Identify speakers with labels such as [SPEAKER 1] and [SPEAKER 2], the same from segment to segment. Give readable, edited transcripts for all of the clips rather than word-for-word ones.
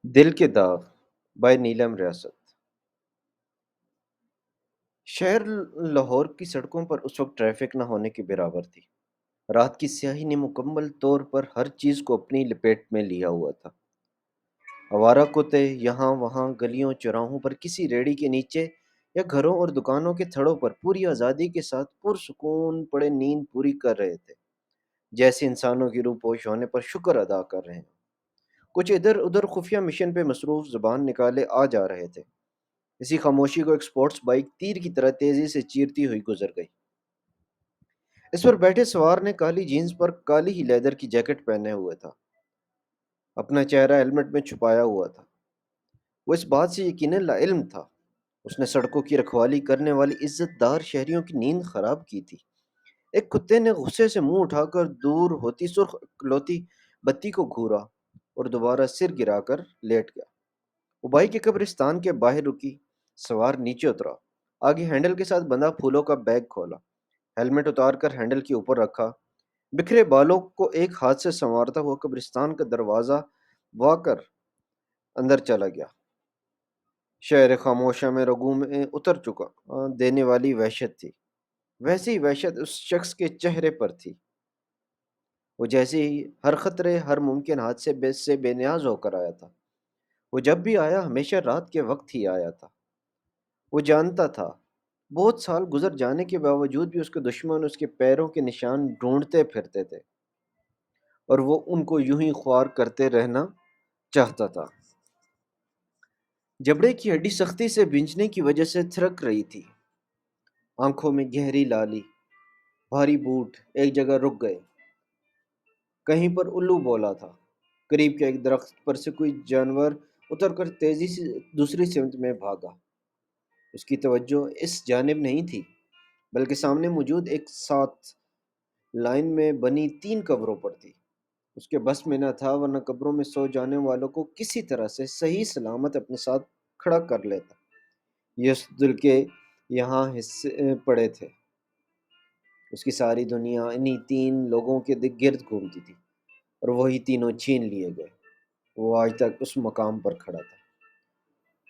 [SPEAKER 1] دل کے داغ بائے نیلم ریاست شہر لاہور کی سڑکوں پر اس وقت ٹریفک نہ ہونے کے برابر تھی۔ رات کی سیاہی نے مکمل طور پر ہر چیز کو اپنی لپیٹ میں لیا ہوا تھا۔ آوارہ کتے یہاں وہاں گلیوں چوراہوں پر کسی ریڑھی کے نیچے یا گھروں اور دکانوں کے تھڑوں پر پوری آزادی کے ساتھ پرسکون پڑے نیند پوری کر رہے تھے، جیسے انسانوں کی روح پوش ہونے پر شکر ادا کر رہے ہیں۔ کچھ ادھر ادھر خفیہ مشن پہ مصروف زبان نکالے آ جا رہے تھے۔ اسی خاموشی کو ایک سپورٹس بائک تیر کی طرح تیزی سے چیرتی ہوئی گزر گئی۔ اس پر بیٹھے سوار نے کالی جینز پر کالی ہی لیدر کی جیکٹ پہنے ہوئے تھا، اپنا چہرہ ہیلمٹ میں چھپایا ہوا تھا۔ وہ اس بات سے یقیناً لا علم تھا، اس نے سڑکوں کی رکھوالی کرنے والی عزت دار شہریوں کی نیند خراب کی تھی۔ ایک کتے نے غصے سے منہ اٹھا کر دور ہوتی سرخ اکلوتی بتی کو گھورا اور دوبارہ سر گرا کر لیٹ گیا۔ وہ بائک کے قبرستان کے باہر رکی، سوار نیچے اترا، آگے ہینڈل کے ساتھ بندھا پھولوں کا بیگ کھولا، ہیلمٹ اتار کر ہینڈل کے اوپر رکھا، بکھرے بالوں کو ایک ہاتھ سے سنوارتا ہوا قبرستان کا دروازہ وا کر اندر چلا گیا۔ شہر خاموشہ میں رگوں میں اتر چکا دینے والی وحشت تھی، ویسی وحشت اس شخص کے چہرے پر تھی۔ وہ جیسے ہی ہر خطرے ہر ممکن حادثے سے بے نیاز ہو کر آیا تھا۔ وہ جب بھی آیا ہمیشہ رات کے وقت ہی آیا تھا۔ وہ جانتا تھا بہت سال گزر جانے کے باوجود بھی اس کے دشمن اس کے پیروں کے نشان ڈھونڈتے پھرتے تھے، اور وہ ان کو یوں ہی خوار کرتے رہنا چاہتا تھا۔ جبڑے کی ہڈی سختی سے بھینجنے کی وجہ سے تھرک رہی تھی، آنکھوں میں گہری لالی، بھاری بوٹ ایک جگہ رک گئے۔ کہیں پر الو بولا تھا، قریب کے ایک درخت پر سے کوئی جانور اتر کر تیزی سے دوسری سمت میں بھاگا۔ اس کی توجہ اس جانب نہیں تھی، بلکہ سامنے موجود ایک ساتھ لائن میں بنی 3 قبروں پر تھی۔ اس کے بس میں نہ تھا، ورنہ قبروں میں سو جانے والوں کو کسی طرح سے صحیح سلامت اپنے ساتھ کھڑا کر لیتا۔ یہ اس دل کے یہاں حصے پڑے تھے، اس کی ساری دنیا انہی 3 لوگوں کے گرد گھومتی تھی، اور وہی تینوں چھین لیے گئے۔ وہ آج تک اس مقام پر کھڑا تھا،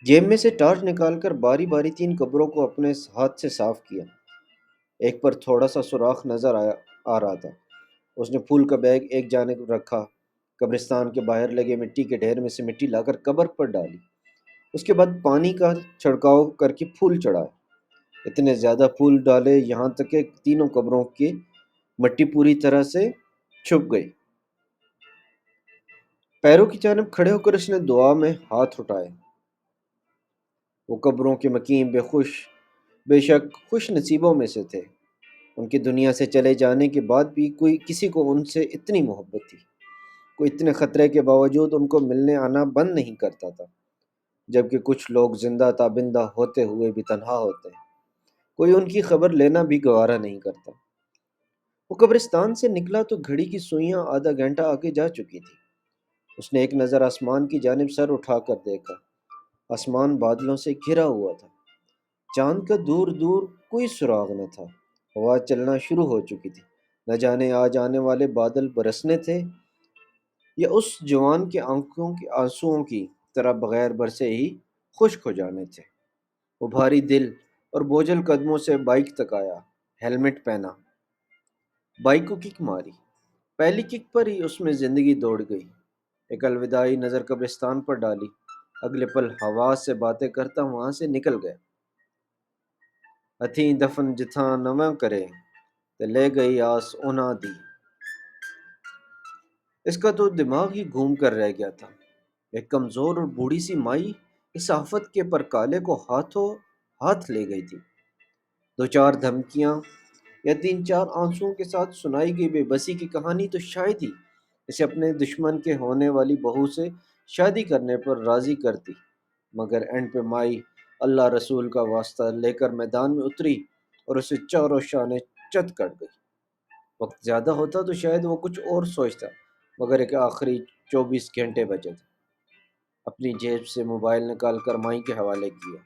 [SPEAKER 1] جیب میں سے ٹارچ نکال کر باری باری 3 قبروں کو اپنے ہاتھ سے صاف کیا۔ ایک پر تھوڑا سا سوراخ نظر آ رہا تھا۔ اس نے پھول کا بیگ ایک جانب رکھا، قبرستان کے باہر لگے مٹی کے ڈھیر میں سے مٹی لا کر قبر پر ڈالی۔ اس کے بعد پانی کا چھڑکاؤ کر کے پھول چڑھائے، اتنے زیادہ پھول ڈالے یہاں تک کہ تینوں قبروں کی مٹی پوری طرح سے چھپ گئی۔ پیروں کی جانب کھڑے ہو کر اس نے دعا میں ہاتھ اٹھائے۔ وہ قبروں کے مکین بے شک خوش نصیبوں میں سے تھے، ان کی دنیا سے چلے جانے کے بعد بھی کوئی کسی کو ان سے اتنی محبت تھی، کوئی اتنے خطرے کے باوجود ان کو ملنے آنا بند نہیں کرتا تھا، جبکہ کچھ لوگ زندہ تابندہ ہوتے ہوئے بھی تنہا ہوتے ہیں، کوئی ان کی خبر لینا بھی گوارا نہیں کرتا۔ وہ قبرستان سے نکلا تو گھڑی کی سوئیاں آدھا گھنٹہ آگے جا چکی تھی۔ اس نے ایک نظر آسمان کی جانب سر اٹھا کر دیکھا، آسمان بادلوں سے گھرا ہوا تھا، چاند کا دور دور کوئی سراغ نہ تھا۔ ہوا چلنا شروع ہو چکی تھی، نہ جانے آج آنے والے بادل برسنے تھے یا اس جوان کے آنکھوں کے آنسوؤں کی طرح بغیر برسے ہی خشک ہو جانے تھے۔ وہ بھاری دل اور بوجھل قدموں سے بائک تک آیا، ہیلمٹ پہنا، بائک کو کک ماری۔ پہلی کک پر ہی اس میں زندگی دوڑ گئی۔ ایک الوداعی نظر قبرستان پر ڈالی، اگلے پل حواس سے باتیں کرتا وہاں سے نکل گیا۔ ہتھیں دفن جتھاں نواں کرے تے لے گئی آس انہاں دی۔ اس کا تو دماغ ہی گھوم کر رہ گیا تھا۔ ایک کمزور اور بوڑھی سی مائی اس آفت کے پرکالے کو ہاتھوں ہاتھ لے گئی تھی۔ 2 4 دھمکیاں یا 3 4 آنسوؤں کے ساتھ سنائی گئی بے بسی کی کہانی تو شاید ہی اسے اپنے دشمن کے ہونے والی بہو سے شادی کرنے پر راضی کرتی، مگر اینڈ پہ مائی اللہ رسول کا واسطہ لے کر میدان میں اتری اور اسے چاروں شانے چت کر گئی۔ وقت زیادہ ہوتا تو شاید وہ کچھ اور سوچتا، مگر ایک آخری 24 گھنٹے بچے تھے۔ اپنی جیب سے موبائل نکال کر مائی کے حوالے کیا۔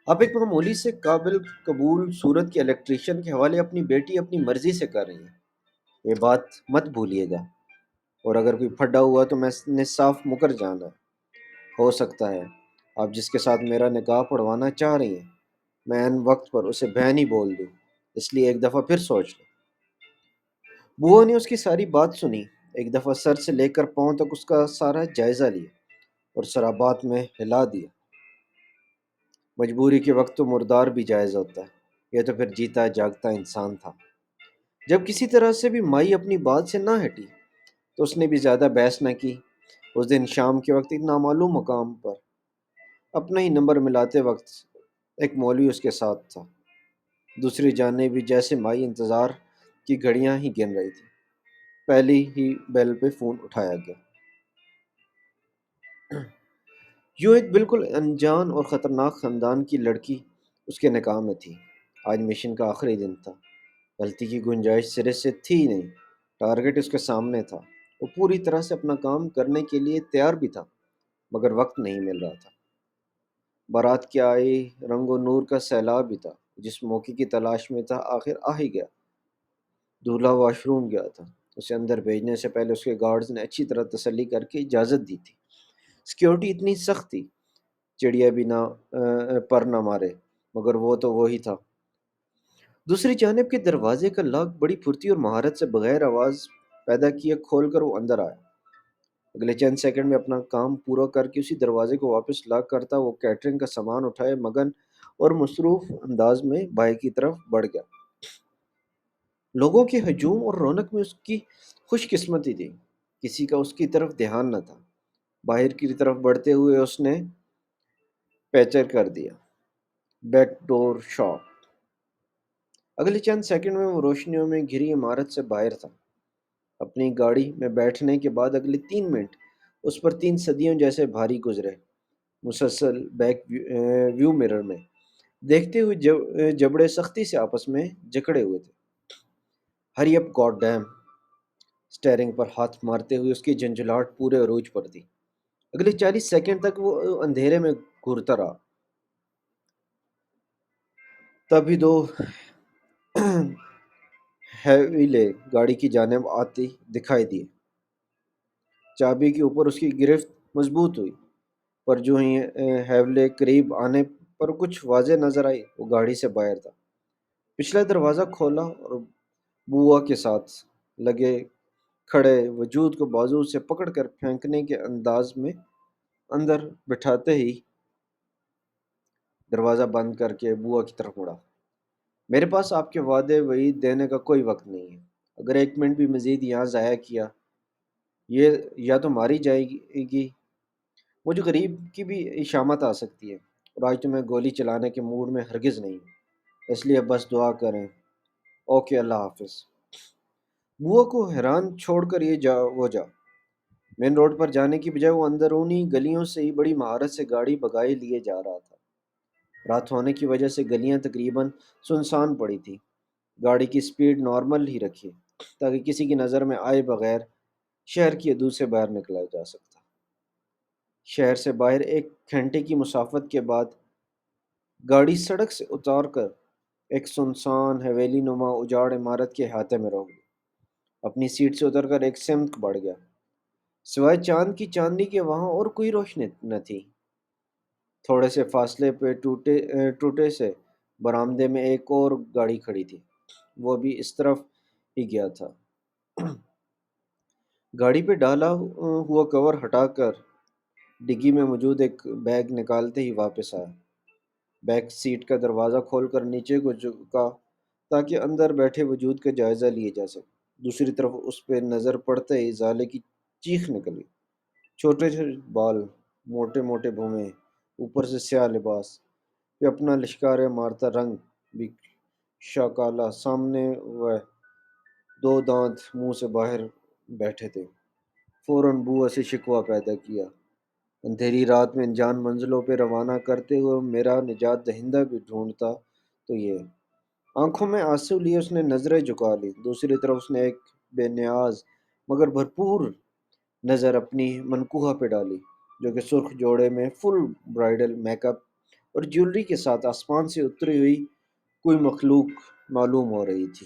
[SPEAKER 1] آپ ایک معمولی سے قابل قبول صورت کے الیکٹریشین کے حوالے اپنی بیٹی اپنی مرضی سے کر رہی ہیں، یہ بات مت بھولیے گا۔ اور اگر کوئی پھڈا ہوا تو میں نے صاف مکر جانا ہے۔ ہو سکتا ہے آپ جس کے ساتھ میرا نکاح پڑھوانا چاہ رہی ہیں میں ان وقت پر اسے بہن ہی بول دوں، اس لیے ایک دفعہ پھر سوچ لیں۔ بوا نے اس کی ساری بات سنی، ایک دفعہ سر سے لے کر پاؤں تک اس کا سارا جائزہ لیا اور سرابات میں ہلا دیا۔ مجبوری کے وقت تو مردار بھی جائز ہوتا ہے، یہ تو پھر جیتا جاگتا انسان تھا۔ جب کسی طرح سے بھی مائی اپنی بات سے نہ ہٹی تو اس نے بھی زیادہ بحث نہ کی۔ اس دن شام کے وقت ایک نامعلوم مقام پر اپنا ہی نمبر ملاتے وقت ایک مولوی اس کے ساتھ تھا۔ دوسری جانب بھی جیسے مائی انتظار کی گھڑیاں ہی گن رہی تھی، پہلی ہی بیل پہ فون اٹھایا گیا۔ یوں ایک بالکل انجان اور خطرناک خاندان کی لڑکی اس کے نکاح میں تھی۔ آج مشن کا آخری دن تھا، غلطی کی گنجائش سرے سے تھی ہی نہیں۔ ٹارگٹ اس کے سامنے تھا، وہ پوری طرح سے اپنا کام کرنے کے لیے تیار بھی تھا، مگر وقت نہیں مل رہا تھا۔ بارات کے آئی رنگ و نور کا سیلاب بھی تھا، جس موقع کی تلاش میں تھا آخر آ ہی گیا۔ دولہا واش روم گیا تھا، اسے اندر بھیجنے سے پہلے اس کے گارڈز نے اچھی طرح تسلی کر کے اجازت دی تھی۔ سیکیورٹی اتنی سخت تھی چڑیا بھی نہ پر نہ مارے، مگر وہ تو وہی تھا۔ دوسری جانب کے دروازے کا لاک بڑی پھرتی اور مہارت سے بغیر آواز پیدا کیے کھول کر وہ اندر آیا۔ اگلے چند سیکنڈ میں اپنا کام پورا کر کے اسی دروازے کو واپس لاک کرتا وہ کیٹرنگ کا سامان اٹھائے مگن اور مصروف انداز میں بائی کی طرف بڑھ گیا۔ لوگوں کے ہجوم اور رونق میں اس کی خوش قسمتی تھی، کسی کا اس کی طرف دھیان نہ تھا۔ باہر کی طرف بڑھتے ہوئے اس نے پیچر کر دیا، بیک ڈور شاپ۔ اگلے چند سیکنڈ میں وہ روشنیوں میں گھری عمارت سے باہر تھا۔ اپنی گاڑی میں بیٹھنے کے بعد اگلے 3 منٹ اس پر 3 صدیوں جیسے بھاری گزرے۔ مسلسل بیک ویو مرر میں دیکھتے ہوئے جبڑے سختی سے آپس میں جکڑے ہوئے تھے۔ ہری اپ گاڈ ڈیم، سٹیئرنگ پر ہاتھ مارتے ہوئے اس کی جھنجھلاہٹ پورے عروج پر تھی۔ اگلے 40 سیکنڈ تک وہ اندھیرے میں گھورتا رہا، تبھی دو ہیویلے گاڑی کی جانب آتی دکھائی دیے۔ چابی کے اوپر اس کی گرفت مضبوط ہوئی، پر جو ہی ہیولے قریب آنے پر کچھ واضح نظر آئی، وہ گاڑی سے باہر تھا۔ پچھلا دروازہ کھولا اور بوا کے ساتھ لگے کھڑے وجود کو بازو سے پکڑ کر پھینکنے کے انداز میں اندر بٹھاتے ہی دروازہ بند کر کے بوا کی طرف مڑا۔ میرے پاس آپ کے وعدے وعید دینے کا کوئی وقت نہیں ہے، اگر 1 منٹ بھی مزید یہاں ضائع کیا یہ یا تو ماری جائے گی، مجھے غریب کی بھی شامت آ سکتی ہے، اور آج تو میں گولی چلانے کے موڈ میں ہرگز نہیں ہوں، اس لیے بس دعا کریں۔ اوکے، اللہ حافظ۔ بوا کو حیران چھوڑ کر وہ جا مین روڈ پر جانے کی بجائے وہ اندرونی گلیوں سے ہی بڑی مہارت سے گاڑی بگائے لیے جا رہا تھا۔ رات ہونے کی وجہ سے گلیاں تقریباً سنسان پڑی تھی۔ گاڑی کی سپیڈ نارمل ہی رکھی تاکہ کسی کی نظر میں آئے بغیر شہر کی حدود سے باہر نکلا جا سکتا۔ شہر سے باہر 1 گھنٹے کی مسافت کے بعد گاڑی سڑک سے اتار کر ایک سنسان حویلی نما اجاڑ عمارت کے احاطے میں روک دی۔ اپنی سیٹ سے اتر کر ایک سمت بڑھ گیا، سوائے چاند کی چاندنی کے وہاں اور کوئی روشنی نہ تھی۔ تھوڑے سے فاصلے پہ ٹوٹے سے برآمدے میں ایک اور گاڑی کھڑی تھی، وہ بھی اس طرف ہی گیا تھا۔ گاڑی پہ ڈالا ہوا کور ہٹا کر ڈگی میں موجود ایک بیگ نکالتے ہی واپس آیا۔ بیک سیٹ کا دروازہ کھول کر نیچے کو جھکا تاکہ اندر بیٹھے وجود کا جائزہ لیا جا سکے۔ دوسری طرف اس پہ نظر پڑتے ہی زالے کی چیخ نکلی۔ چھوٹے چھوٹے بال، موٹے موٹے بھومے، اوپر سے سیاہ لباس پہ اپنا لشکار مارتا رنگ بھی شاکالا، سامنے وہ 2 دانت منہ سے باہر بیٹھے تھے۔ فوراً بوا سے شکوہ پیدا کیا، اندھیری رات میں انجان منزلوں پہ روانہ کرتے ہوئے میرا نجات دہندہ بھی ڈھونڈتا تو یہ۔ آنکھوں میں آنسو لیے اس نے نظریں جھکا لی۔ دوسری طرف اس نے ایک بے نیاز مگر بھرپور نظر اپنی منکوہہ پہ ڈالی، جو کہ سرخ جوڑے میں فل برائڈل میک اپ اور جیولری کے ساتھ آسمان سے اتری ہوئی کوئی مخلوق معلوم ہو رہی تھی۔